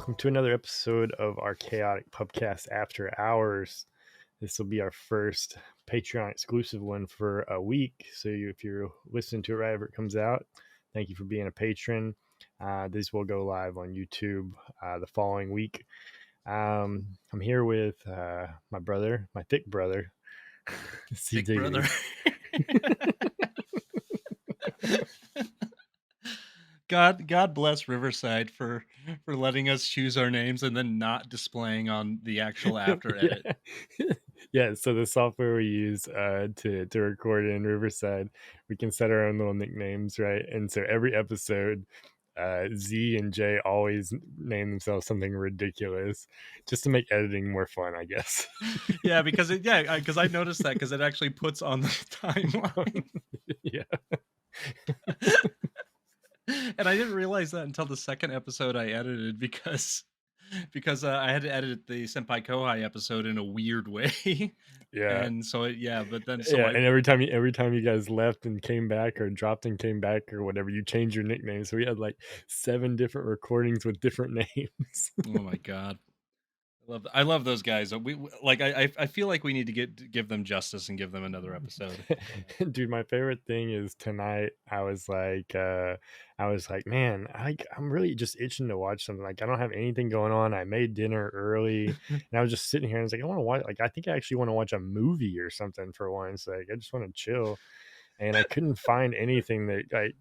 welcome to another episode of our chaotic pubcast after hours. This will be our first Patreon exclusive one for a week. So if you're listening to it right after it comes out, thank you for being a patron. This will go live on YouTube the following week. I'm here with my brother, my thick brother, C. Big brother. God bless Riverside for letting us choose our names and then not displaying on the actual after edit. Yeah, so the software we use to record in Riverside, we can set our own little nicknames, right? And so every episode, Z and J always name themselves something ridiculous just to make editing more fun, I guess. Yeah, because I noticed that because it actually puts on the timeline. Yeah. And I didn't realize that until the second episode I edited because I had to edit the Senpai Kohai episode in a weird way. Yeah. And so but then Yeah, and every time you guys left and came back or dropped and came back or whatever, you changed your nickname. So we had like 7 different recordings with different names. oh my god. I love those guys. I feel like we need to give them justice and give them another episode. Dude, my favorite thing is tonight I was like, man, I'm really just itching to watch something. Like I don't have anything going on. I made dinner early and I was just sitting here and I was like, I want to watch, like I think I actually want to watch a movie or something for once. Like I just want to chill. And I couldn't find anything that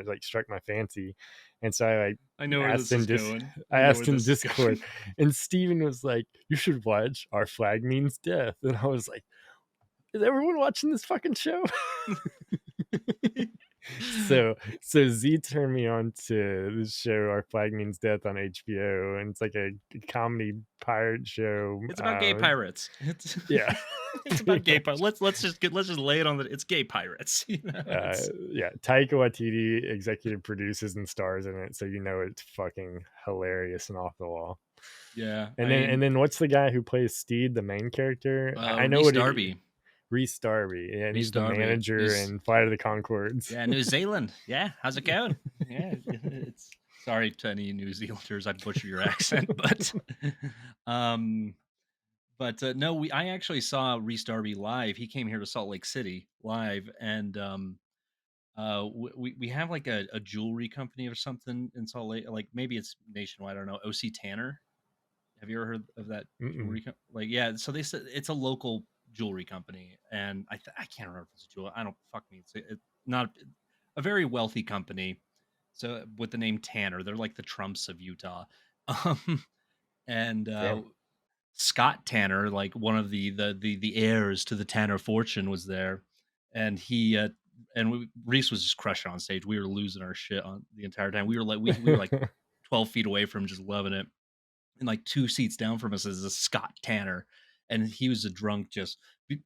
like struck my fancy. And so I like I know where asked this in is dis going. I I know where asked in this is Discord, going. and Steven was like, "You should watch Our Flag Means Death." And I was like, "Is everyone watching this fucking show?" So Z turned me on to this show, Our Flag Means Death, on HBO, and it's like a comedy pirate show. It's about gay pirates. Yeah. It's about gay pirates. Let's just lay it on it's gay pirates. It's Yeah, Taika Waititi executive produces and stars in it, so you know it's fucking hilarious and off the wall. yeah. And then what's the guy who plays Steed, the main character? I know Rhys what he Darby. Rhys Darby, and Rhys he's the Darby. manager in Flight of the Conchords. Yeah, New Zealand. Yeah, how's it going? Yeah, it's sorry to any New Zealanders, I'd butcher your accent, um, no, I actually saw Rhys Darby live. He came here to Salt Lake City live, and we have like a jewelry company or something in Salt Lake, like maybe it's nationwide. I don't know. OC Tanner. Have you ever heard of that Mm-mm. jewelry? Like, yeah. So they said it's a local jewelry company, and I can't remember if it's a jewelry. I don't fuck me. It's not a very wealthy company. So with the name Tanner, they're like the Trumps of Utah. Um, and Damn. Scott Tanner, like one of the heirs to the Tanner fortune, was there, and Rhys was just crushing on stage. We were losing our shit on the entire time. We were like 12 feet away from him, just loving it. And like 2 seats down from us is a Scott Tanner, and he was a drunk, just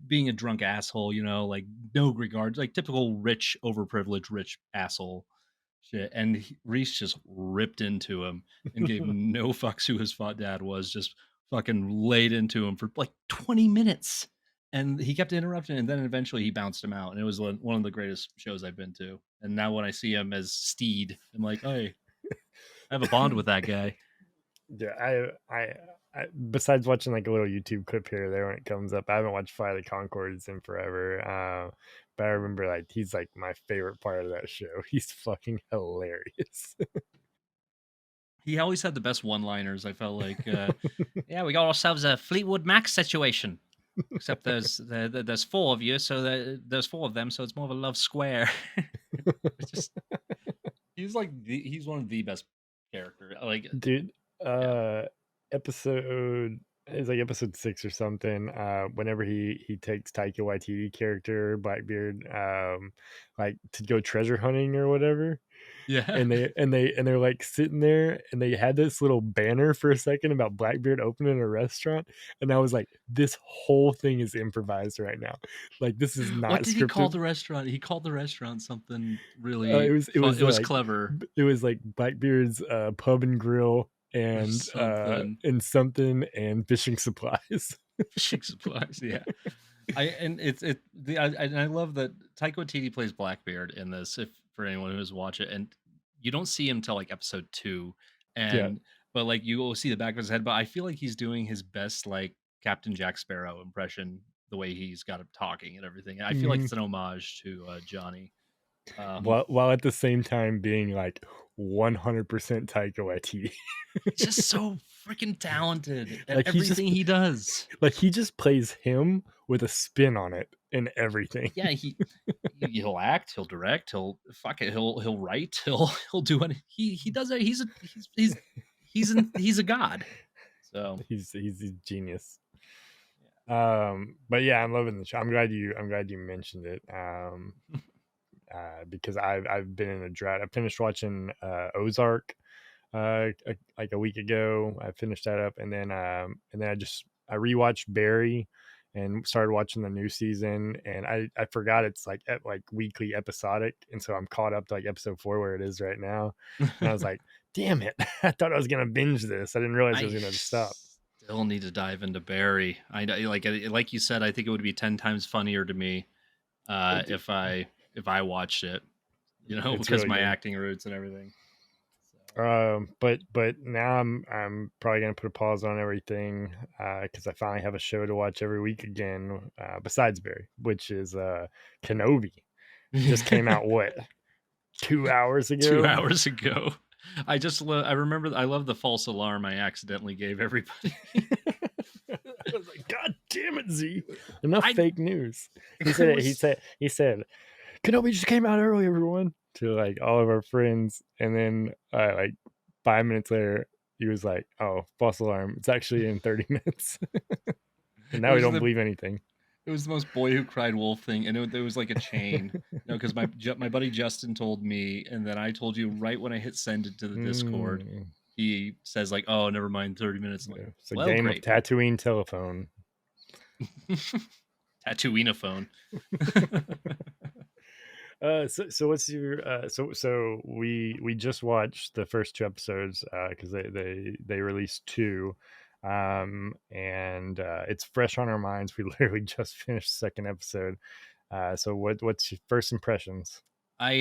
being a drunk asshole, like no regards, like typical rich, overprivileged, rich asshole shit. And Rhys just ripped into him and gave no fucks who his dad was, just fucking laid into him for like 20 minutes. And he kept interrupting, and then eventually he bounced him out. And it was one of the greatest shows I've been to. And now when I see him as Steed, I'm like, hey, I have a bond with that guy. Yeah, I besides watching like a little YouTube clip here or there when it comes up, I haven't watched Flight of the Conchords in forever. But I remember like he's like my favorite part of that show. He's fucking hilarious. He always had the best one-liners. I felt like, yeah, we got ourselves a Fleetwood Mac situation. Except there's four of you, so there's four of them, so it's more of a love square. It's just he's one of the best character. Like, Dude, yeah, episode it's like episode 6 or something. Whenever he takes Taika Waititi character Blackbeard, like to go treasure hunting or whatever, yeah. and they're like sitting there, and they had this little banner for a second about Blackbeard opening a restaurant, and I was like, this whole thing is improvised right now. Like this is What not did he call scripted. the restaurant? He called the restaurant something It really was it fun. was It was like clever. it was like Blackbeard's pub and grill Or and something. something and fishing supplies. Fishing supplies. Yeah. I love that Taika Waititi plays Blackbeard in this. If for anyone who has watched it, and you don't see him till like episode 2, Yeah. and but like you will see the back of his head. But I feel like he's doing his best like Captain Jack Sparrow impression, the way he's got him talking and everything. I feel like Mhm. it's an homage to Johnny. Um, While at the same time being like 100% Taika Waititi. he's just so freaking talented at Like everything he does. he just plays him with a spin on it and everything. Yeah, he'll act, he'll direct, he'll fuck it, he'll write, he'll do any he does it. He's a god. So He's a genius. yeah. But yeah, I'm loving the show. I'm glad you mentioned it. Because I've been in a drought. I finished watching Ozark like a week ago. I finished that up, and then I rewatched Barry and started watching the new season. And I forgot it's like weekly episodic, and so I'm caught up to like episode 4 where it is right now. And I was like, damn it! I thought I was gonna binge this. I didn't realize it was I gonna stop. still need to dive into Barry. Like you said, I think it would be 10 times funnier to me Dude, if I watched it, it's because really of my good. acting roots and everything. So But now I'm probably gonna put a pause on everything because I finally have a show to watch every week again. Besides Barry, which is Kenobi. Just came out what 2 hours 2 ago. hours ago. I remember I love the false alarm I accidentally gave everybody. I was like, God damn it, Z! Enough I fake news. He I said it. was He said Kenobi just came out early, everyone, to like all of our friends, and then like 5 minutes later, he was like, "Oh, false alarm! It's actually in 30 minutes." And it now we was don't the believe anything. it was the most boy who cried wolf thing, and it was like a chain. Because my buddy Justin told me, and then I told you right when I hit send into the Discord. Mm, He says like, "Oh, never mind, 30 minutes." I'm like, yeah, it's a "Well, game of great." Tatooine telephone. Tatooine phone. So what's your so we just watched the first 2 episodes because they released two, and it's fresh on our minds. We literally just finished the second episode. So what's your first impressions? I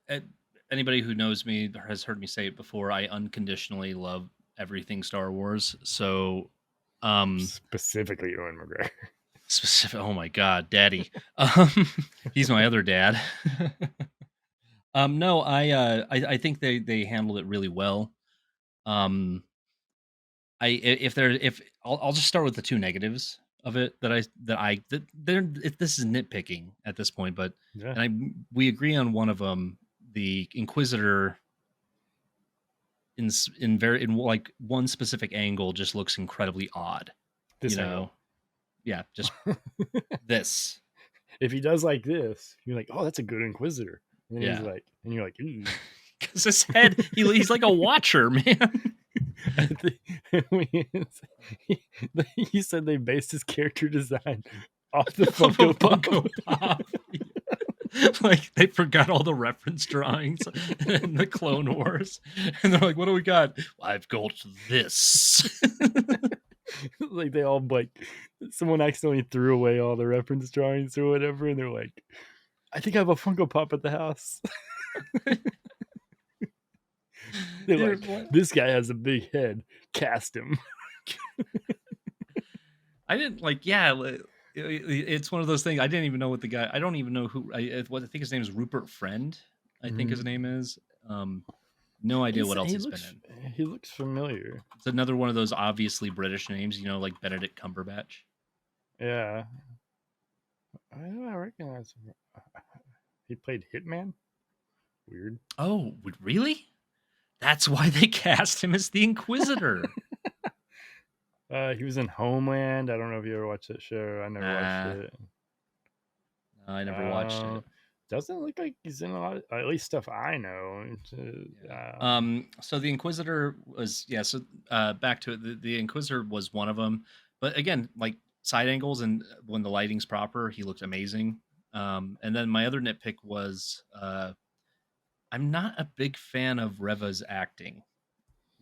a- Anybody who knows me has heard me say it before. I unconditionally love everything Star Wars. So, um, Specifically, Ewan McGregor. specific. Oh my God, Daddy. Um, he's my other dad. No, I think they handled it really well. Um, if there if I'll just start with the two negatives of it that they're this is nitpicking at this point, but Yeah, and we agree on one of them. The Inquisitor in like one specific angle just looks incredibly odd. You this angle. know, yeah, just this. If he does like this, you're like, oh, that's a good Inquisitor. And then he's Yeah, like, and you're like, ooh. because his head he's like a watcher, man. I think he, he said they based his character design off the Of a Funko Pop. Funko Pop. Like they forgot all the reference drawings in the Clone Wars, and they're like, "What do we got? Well, I've got this." Like they all like someone accidentally threw away all the reference drawings or whatever, and they're like, I think I have a Funko Pop at the house. They're Dude, like, what? this guy has a big head. Cast him. I didn't like. Yeah, it's one of those things. I didn't even know what the guy. I don't even know who. What I think his name is Rupert Friend. I think his name is. No idea what else he's been in. He looks familiar. It's another one of those obviously British names, like Benedict Cumberbatch. Yeah. I recognize him. He played Hitman? Weird. Oh, really? That's why they cast him as the Inquisitor. He was in Homeland. I don't know if you ever watched that show. I never watched Nah, it. no, I never watched Uh, it. doesn't look like he's in a lot of, at least stuff I know. Yeah. So the Inquisitor was So back to it. The Inquisitor was one of them, but again, like side angles and when the lighting's proper, he looked amazing. And then my other nitpick was I'm not a big fan of Reva's acting.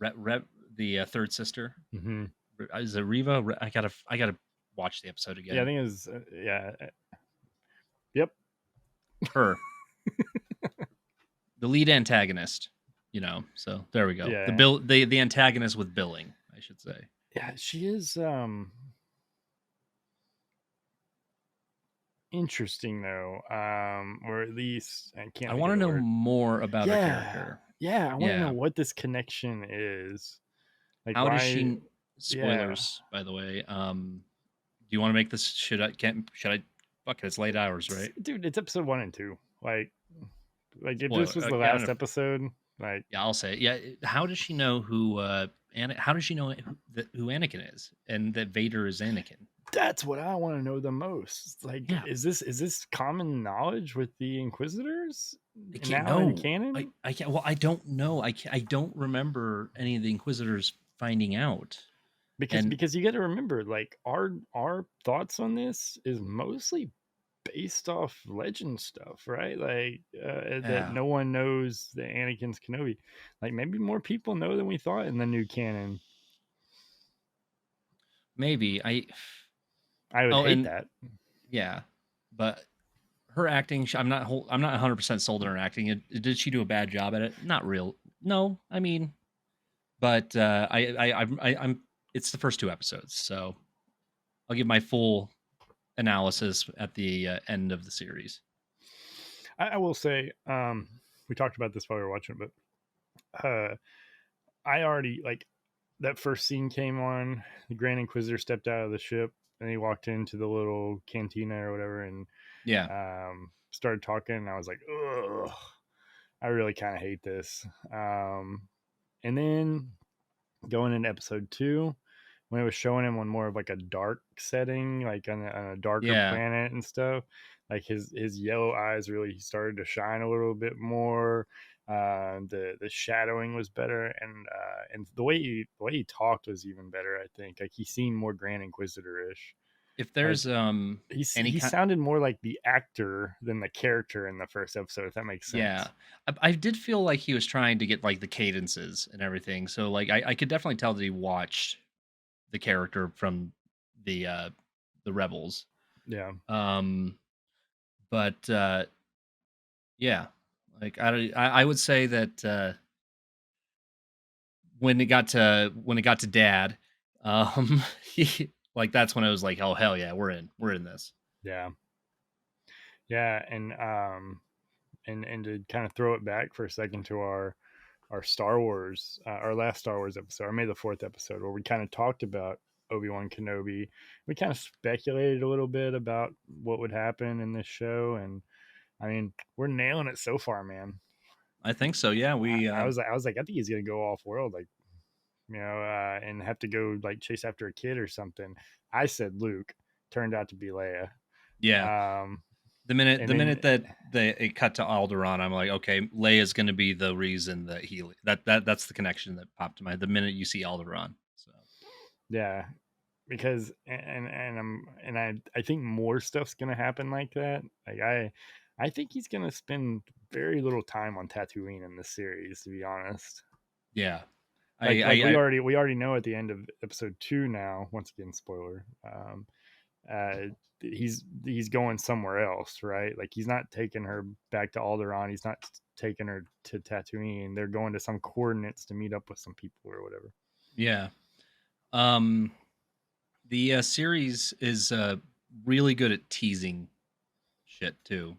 The third sister. Mhm. Is it Reva? I gotta watch the episode Yeah, I again. think it was, yeah. Yep. Her, the lead antagonist. So there we go. Yeah. The antagonist with billing, I should say. Yeah, she is interesting though. Or at least I I can't think want of to the know word. more about her Yeah. character. Yeah, I want to know Yeah. what this connection is. Like How does why. she Yeah. spoilers, by the way. Do you want to make this should I fuck it, it's late hours, right? Dude, it's episode 1 and 2. Like if this Spoiler. was the Yeah, last episode, like yeah, I'll say it. Yeah, how does she know who how does she know who Anakin is and that Vader is Anakin? that's what I want to know the most. Like, Yeah. is this common knowledge with the Inquisitors I can't now in know. canon? I can't. Well, I don't know. I don't remember any of the Inquisitors finding out. Because And because you got to remember, like our thoughts on this is mostly based off legend stuff, right? Like that yeah, no one knows that Anakin's Kenobi. Like maybe more people know than we thought in the new canon. maybe I. I would Oh, hate and that. yeah, but her acting. I'm not 100% sold on her acting. Did she do a bad job at it? Not real. No, I mean, but I'm. It's the first two episodes, so I'll give my full analysis at the end of the series. I will say, we talked about this while we were watching it, but I already like that first scene came on. The Grand Inquisitor stepped out of the ship and he walked into the little cantina or whatever and Yeah, started talking. And I was like, ugh, I really kind of hate this. And then going into episode 2, when it was showing him on more of like a dark setting, like on a darker yeah. planet and stuff, like his yellow eyes really started to shine a little bit more. The shadowing was better, and the way he talked was even better. I think like he seemed more Grand Inquisitor ish. If Like there's any he kind, sounded more like the actor than the character in the first episode, if that makes yeah, sense. I did feel like he was trying to get like the cadences and everything. So like I could definitely tell that he watched the character from the Rebels. Yeah. Um, but yeah, like I would say that when it got to Dad, like that's when I was like, oh hell yeah, we're in this. Yeah. Yeah. And to kind of throw it back for a second to our Star Wars, our last Star Wars episode, or maybe the fourth episode, where we kind of talked about Obi-Wan Kenobi. We kind of speculated a little bit about what would happen in this show, and I mean, we're nailing it so far, man. I think so. Yeah, we I was like, I think he's gonna go off world, like and have to go like chase after a kid or something. I said Luke, turned out to be Leia. yeah. Um, The and then minute that it cut to Alderaan, I'm like, okay, Leia's going to be the reason that that's the connection that popped to mind. The minute you see Alderaan, so yeah, because I think more stuff's gonna happen like that. Like I think he's gonna spend very little time on Tatooine in this series, to be honest. yeah, Like we I already know at the end of episode 2 now. Once again, spoiler. Uh, he's going somewhere else, right? Like he's not taking her back to Alderaan. He's not taking her to Tatooine. They're going to some coordinates to meet up with some people or whatever. yeah. Um, the series is really good at teasing shit too.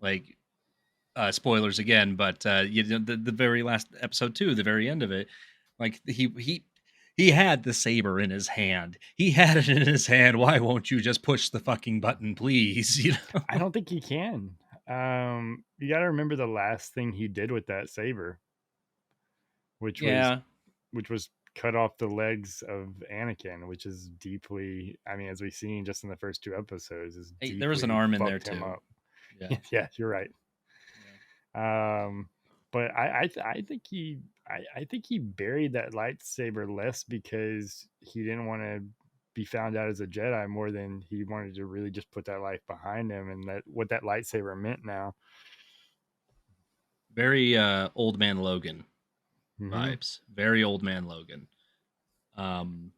Like spoilers again, but you know, the very last episode too, the very end of it, like he had the saber in his hand. He had it in his hand. Why won't you just push the fucking button, please? You I know? don't think he can. You got to remember the last thing he did with that saber, which was Yeah. which was cut off the legs of Anakin, which is deeply. I mean, as we've seen just in the first 2 episodes, is Hey, there was an deeply arm in there fucked him too. up. Yeah. Yeah, you're right. Yeah. But I think he buried that lightsaber less because he didn't want to be found out as a Jedi more than he wanted to really just put that life behind him and that what that lightsaber meant now. Very old man Logan Hmm. vibes. Very old man Logan. Um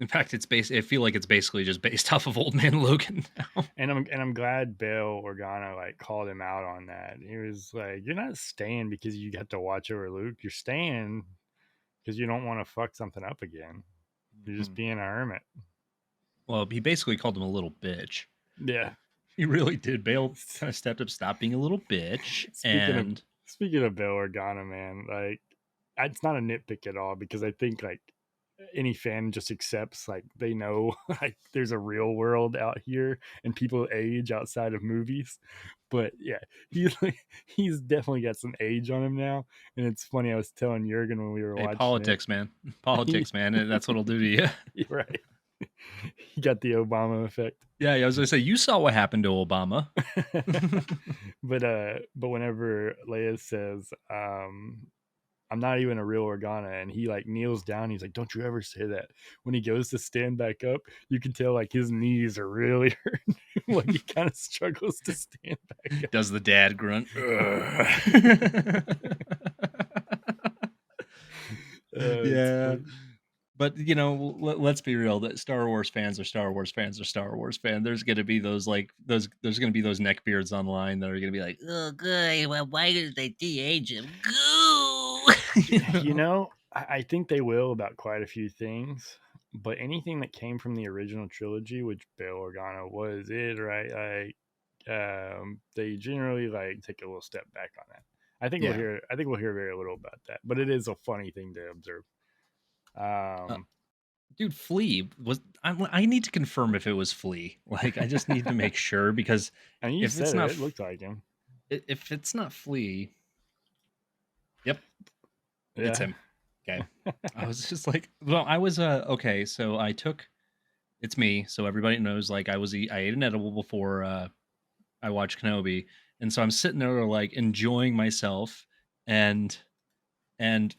In fact, I feel like it's basically just based off of Old Man Logan now. And I'm glad Bail Organa like called him out on that. He was like, "You're not staying because you got to watch over Luke. You're staying because you don't want to fuck something up again. You're just Mhm. being a hermit." Well, he basically called him a little bitch. Yeah. He really did. Bale kind of stepped up, stop being a little bitch, Speaking of and speaking of Bail Organa, man, like it's not a nitpick at all because I think like any fan just accepts like they know like there's a real world out here and people age outside of movies. But yeah, he's like, he's definitely got some age on him now. And it's funny, I was telling Jurgen when we were hey, watching it. politics, man, he, politics, man. That's what'll do to you. you're right. He got the Obama effect. Yeah, I was gonna say you saw what happened to Obama. But whenever Leia says, I'm not even a real Organa, and he like kneels down, he's like, "Don't you ever say that." When he goes to stand back up, you can tell like his knees are really hurting. Like he kind of struggles to stand back up. Does the dad grunt? It's Yeah. funny. But let's be real. That Star Wars fans are Star Wars fans are Star Wars fan. There's gonna be those like those. There's gonna be those neckbeards online that are gonna be like, "Oh, good. Well, why did they de-age him?" Goo. You know, I think they will about quite a few things, but anything that came from the original trilogy, which Bail Organa was it, right? Like, they generally like take a little step back on that. I think we'll Yeah. hear. I think we'll hear very little about that, but it is a funny thing to observe. Uh, Um, dude, Flea was. I need to confirm if it was Flea. Like, I just need to make sure because and you if it's said not it looked like him. if it's not Flea, yep, it's Yeah. him. Okay. I was just like, well, I was okay. So I took it's me. So everybody knows, like, I ate an edible before I watched Kenobi, and so I'm sitting there like enjoying myself, and and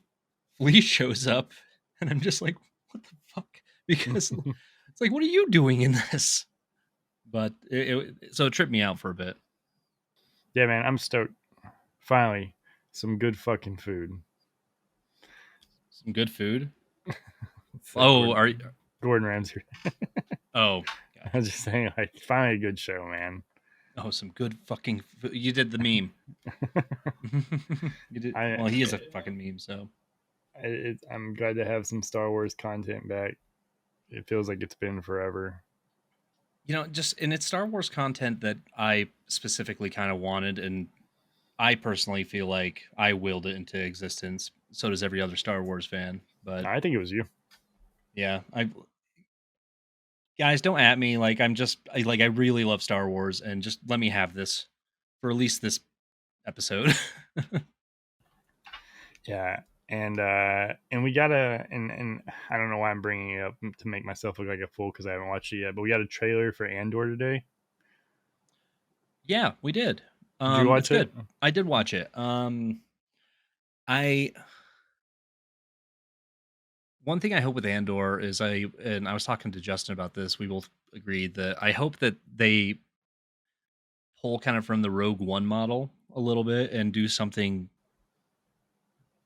Flea shows up, and I'm just like, what the fuck? Because it's like, what are you doing in this? But so it tripped me out for a bit. Yeah, man, I'm stoked. Finally, some good fucking food. Some good food. So Oh, are Gordon Ramsay. oh I gotcha. was just saying, like, finally a good show, man. Oh, some good fucking food. You did the meme. You did I, well. He is a fucking meme. So I'm glad to have some Star Wars content back. It feels like it's been forever. just and it's Star Wars content that I specifically kind of wanted, and I personally feel like I willed it into existence. So does every other Star Wars fan. But I think it was you. yeah, I guys don't at me. Like I really love Star Wars, and just let me have this for at least this episode. Yeah, and we gotta and I don't know why I'm bringing it up to make myself look like a fool because I haven't watched it yet. But we got a trailer for Andor today. Yeah, we did. Did you It's watch it? good. I did watch it. I one thing I hope with Andor is I was talking to Justin about this. We both agreed that I hope that they pull kind of from the Rogue One model a little bit and do something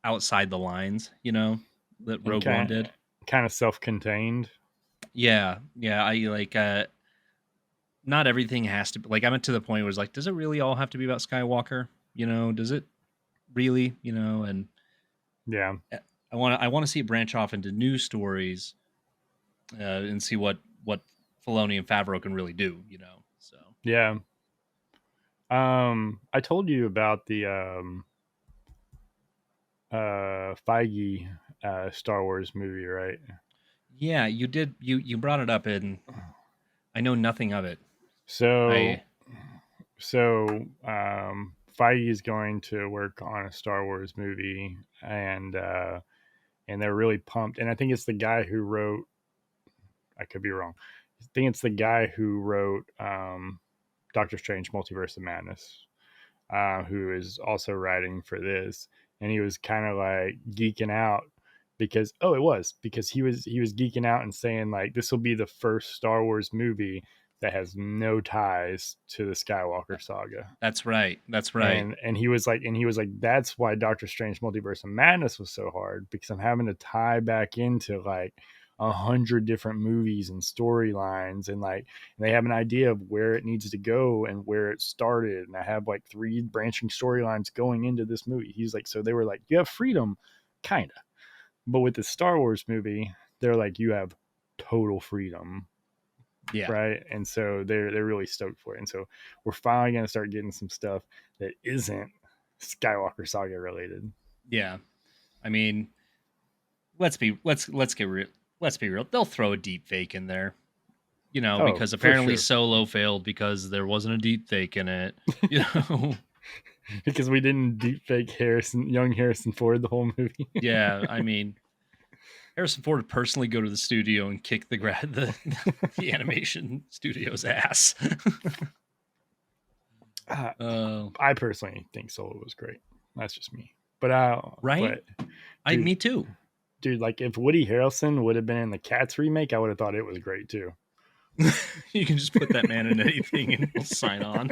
outside the lines, that And Rogue One did. kind of self-contained. Yeah, yeah. I like not everything has to be like I'm to the point where it's like, does it really all have to be about Skywalker? Does it really? And Yeah, uh, I want to see it branch off into new stories and see what Filoni and Favreau can really do. So yeah. I told you about the Feige Star Wars movie, right? yeah, you did you brought it up and I know nothing of it. So I Feige is going to work on a Star Wars movie, and they're really pumped. And I think it's the guy who wrote. I could be wrong. I think it's the guy who wrote Doctor Strange: Multiverse of Madness, who is also writing for this. And he was kind of like geeking out because he was geeking out and saying like this will be the first Star Wars movie that has no ties to the Skywalker saga. that's right. That's right. And he was like that's why Doctor Strange Multiverse of Madness was so hard because I'm having to tie back into like 100 different movies and storylines, and like they have an idea of where it needs to go and where it started. And I have like 3 branching storylines going into this movie. He's like, so they were like, you have freedom, kind of. But with the Star Wars movie, they're like, you have total freedom. Yeah. Right. And so they're really stoked for it. And so we're finally going to start getting some stuff that isn't Skywalker Saga related. Yeah. I mean, let's be real. Let's be real. They'll throw a deep fake in there. You know, because apparently Solo failed because there wasn't a deep fake in it. You know. Because we didn't deep fake young Harrison Ford the whole movie. Yeah, I mean, Harrison Ford would personally go to the studio and kick the animation studio's ass. I personally think Solo was great. That's just me. But right? Dude, me too. Dude, like if Woody Harrelson would have been in the Cats remake, I would have thought it was great too. You can just put that man in anything and he'll sign on.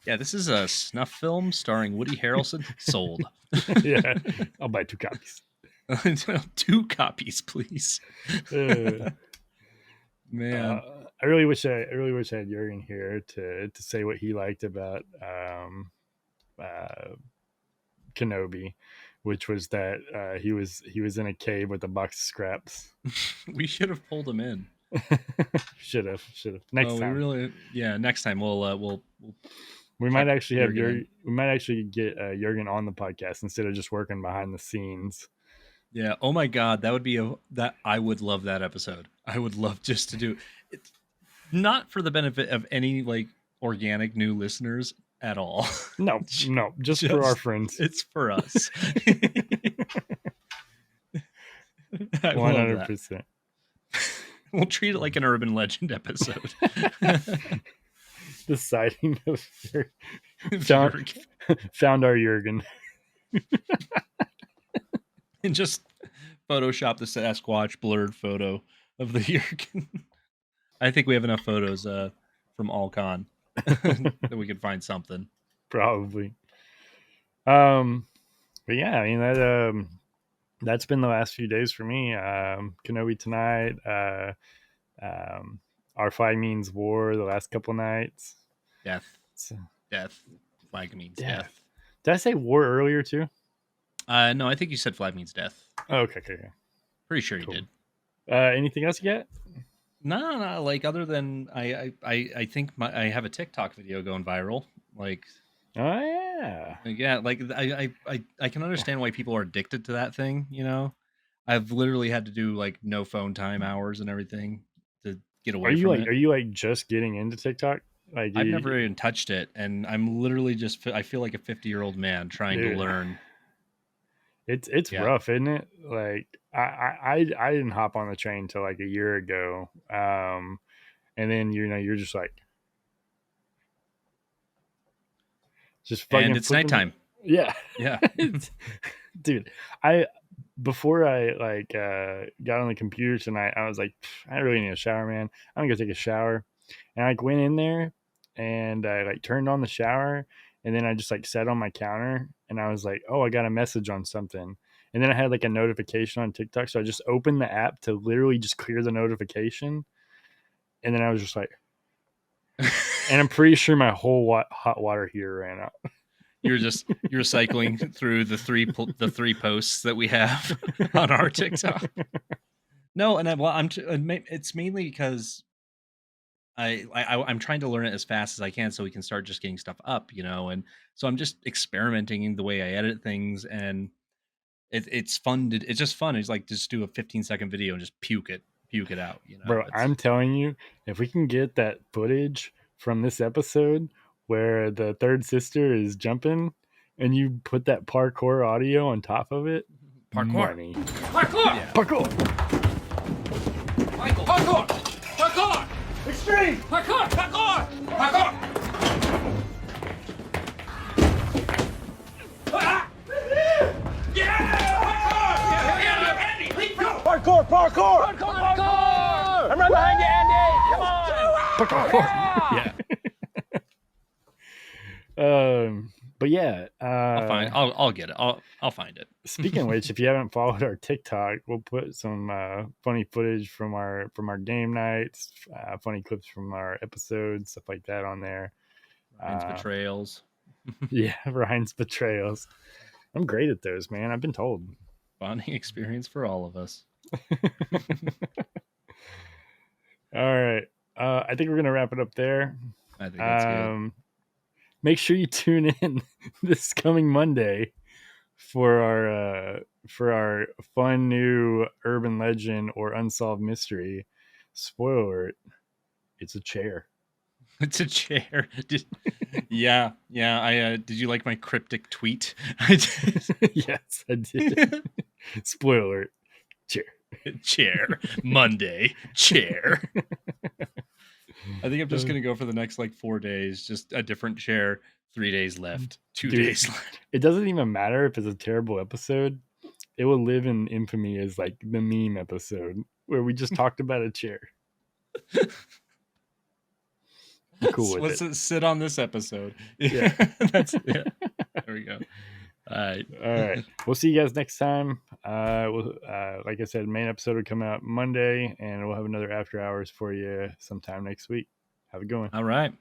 Yeah, this is a snuff film starring Woody Harrelson. Sold. Yeah, I'll buy 2 copies. 2 copies, please. Man, I really wish I had Jurgen here to say what he liked about Kenobi, which was that he was in a cave with a box of scraps. We should have pulled him in. Should have. Next time. Next time we might actually have Jurgen. We might actually get Jurgen on the podcast instead of just working behind the scenes. Yeah. Oh my God, that would be I would love that episode. I would love just to do it, not for the benefit of any like organic new listeners at all. No, just for our friends. It's for us. 100%. We'll treat it like an urban legend episode. The sighting of found our Jurgen. And just Photoshop the Sasquatch blurred photo of the Jurgen. I think we have enough photos from All-Con that we could find something. Probably. But yeah, I mean that's been the last few days for me. Kenobi tonight. Our flag means war the last couple nights. Death. Flag means death. Did I say war earlier too? No, I think you said flag means death. Okay. Pretty sure you did. Anything else you got? No. Like other than I think I have a TikTok video going viral. Like, oh yeah. Yeah. Like I can understand why people are addicted to that thing. You know, I've literally had to do like no phone time hours and everything to get away from it. Are you like just getting into TikTok? Like I've never even touched it, and I'm literally I feel like a 50-year-old man trying to learn. It's rough, isn't it? Like I didn't hop on the train till like a year ago, and then you're just like fucking. And it's nighttime. Yeah. Dude, before I like got on the computer tonight, I was like, I really need a shower, man. I'm gonna go take a shower, and I like went in there and I like turned on the shower. And then I just like sat on my counter and I was like, oh, I got a message on something. And then I had like a notification on TikTok. So I just opened the app to literally just clear the notification. And then I was just like, and I'm pretty sure my whole hot water heater ran out. You're cycling through the three posts that we have on our TikTok. No, and it's mainly because I'm trying to learn it as fast as I can so we can start just getting stuff up, you know, and so I'm just experimenting in the way I edit things, and it's fun. It's just fun. It's like just do a 15-second video and just puke it out, you know. Bro, I'm telling you, if we can get that footage from this episode where the third sister is jumping and you put that parkour audio on top of it, money. Parkour! Michael! Parkour! Extreme! Parkour! Parkour! I'm right behind you, Andy! Come on! Parkour! Yeah. But yeah, I'll get it. I'll find it. speaking of which, if you haven't followed our TikTok, we'll put some funny footage from our game nights, funny clips from our episodes, stuff like that on there. Ryan's betrayals. Yeah, Ryan's betrayals. I'm great at those, man. I've been told. Bonding experience for all of us. All right. I think we're gonna wrap it up there. I think that's good. Make sure you tune in this coming Monday for our fun new urban legend or unsolved mystery. Spoiler alert, it's a chair. It's a chair. Yeah. I did you like my cryptic tweet? Yes, I did. Spoiler alert, chair. Chair. Monday. Chair. I think I'm just gonna go for the next 4 days, just a different chair. 3 days left. 2 days left. It doesn't even matter if it's a terrible episode. It will live in infamy as the meme episode where we just talked about a chair. I'm cool with it. Sit on this episode. Yeah. There we go. All right. We'll see you guys next time. Like I said, main episode will come out Monday, and we'll have another after hours for you sometime next week. Have a good one. All right.